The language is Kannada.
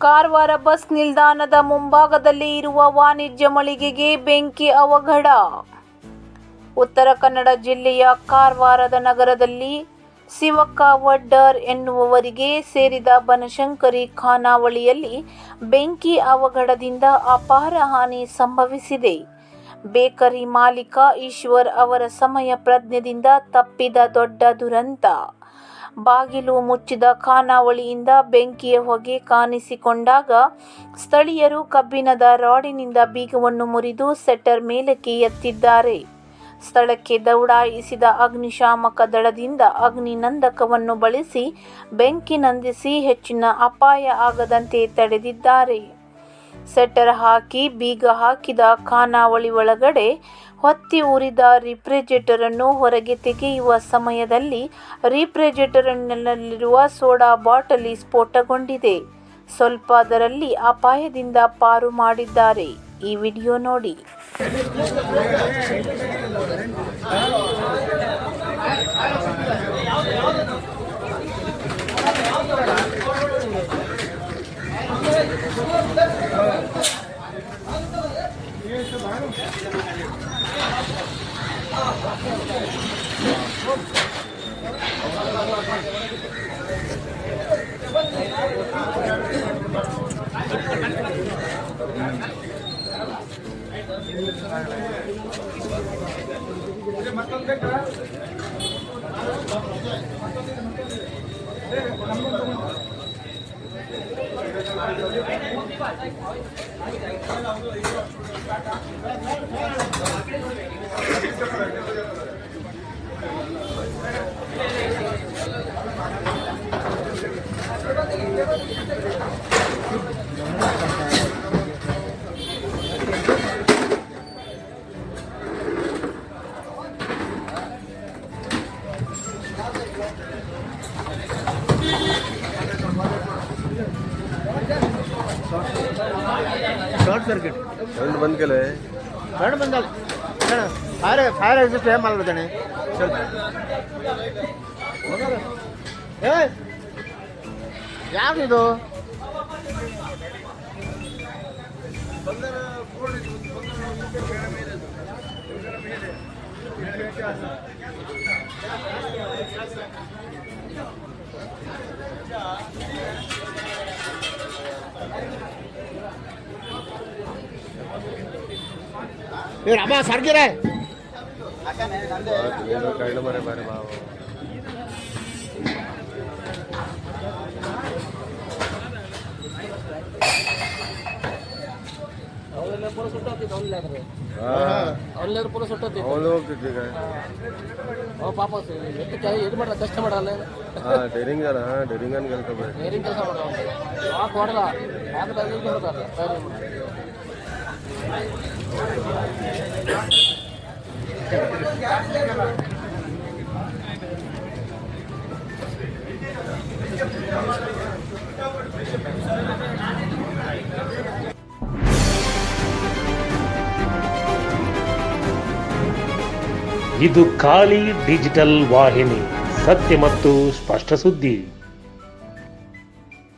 ಕಾರವಾರ ಬಸ್ ನಿಲ್ದಾಣದ ಮುಂಭಾಗದಲ್ಲಿ ಇರುವ ವಾಣಿಜ್ಯ ಮಳಿಗೆಗೆ ಬೆಂಕಿ ಅವಘಡ. ಉತ್ತರ ಕನ್ನಡ ಜಿಲ್ಲೆಯ ಕಾರವಾರದ ನಗರದಲ್ಲಿ ಶಿವಕ್ಕ ವಡ್ಡರ್ ಎನ್ನುವವರಿಗೆ ಸೇರಿದ ಬನಶಂಕರಿ ಖಾನಾವಳಿಯಲ್ಲಿ ಬೆಂಕಿ ಅವಘಡದಿಂದ ಅಪಾರ ಹಾನಿ ಸಂಭವಿಸಿದೆ. ಬೇಕರಿ ಮಾಲೀಕ ಈಶ್ವರ್ ಅವರ ಸಮಯ ಪ್ರಜ್ಞೆಯಿಂದ ತಪ್ಪಿದ ದೊಡ್ಡ ದುರಂತ. ಬಾಗಿಲು ಮುಚ್ಚಿದ ಖಾನಾವಳಿಯಿಂದ ಬೆಂಕಿಯ ಹೊಗೆ ಕಾಣಿಸಿಕೊಂಡಾಗ ಸ್ಥಳೀಯರು ಕಬ್ಬಿಣದ ರಾಡಿನಿಂದ ಬೀಗವನ್ನು ಮುರಿದು ಶೆಟ್ಟರ್ ಮೇಲಕ್ಕೆ ಎತ್ತಿದ್ದಾರೆ. ಸ್ಥಳಕ್ಕೆ ದೌಡಾಯಿಸಿದ ಅಗ್ನಿಶಾಮಕ ದಳದಿಂದ ಅಗ್ನಿನಂದಕವನ್ನು ಬಳಸಿ ಬೆಂಕಿ ನಂದಿಸಿ ಹೆಚ್ಚಿನ ಅಪಾಯ ಆಗದಂತೆ ತಡೆದಿದ್ದಾರೆ. ಶೆಟ್ಟರ್ ಹಾಕಿ ಬೀಗ ಹಾಕಿದ ಖಾನಾವಳಿ ಒಳಗಡೆ ಹೊತ್ತಿ ಉರಿದ ರಿಫ್ರಿಜರೇಟರ್ ಅನ್ನು ಹೊರಗೆ ತೆಗೆಯುವ ಸಮಯದಲ್ಲಿ ರಿಫ್ರಿಜರೇಟರ್ನಲ್ಲಿರುವ ಸೋಡಾ ಬಾಟಲಿ ಸ್ಫೋಟಗೊಂಡಿದೆ. ಸ್ವಲ್ಪದರಲ್ಲಿ ಅಪಾಯದಿಂದ ಪಾರು ಮಾಡಿದ್ದಾರೆ. ಈ ವಿಡಿಯೋ ನೋಡಿ. शॉर्ट सर्किट करंट बंद केलंय. करंट बंद झालं. फायर एक्झिट आहे मला त्याने. चल ए या नाही तो रामा सारखी राय कळलं बरं बरं बाबा. ಪಾಪ ಇದು ಮಾಡ ಕಷ್ಟ ಮಾಡಲ್ಲ. ಡೇರಿಂಗ್ ಅಲ್ಲ, ಡೇರಿಂಗ್ ಅನ್ ಕೆಲಸ ಡೇರಿಂಗ್ ಕೆಲಸ ಮಾಡಲ್ಲ. ಇದು ಖಾಲಿ ಡಿಜಿಟಲ್ ವಾಹಿನಿ, ಸತ್ಯ ಮತ್ತು ಸ್ಪಷ್ಟ ಸುದ್ದಿ.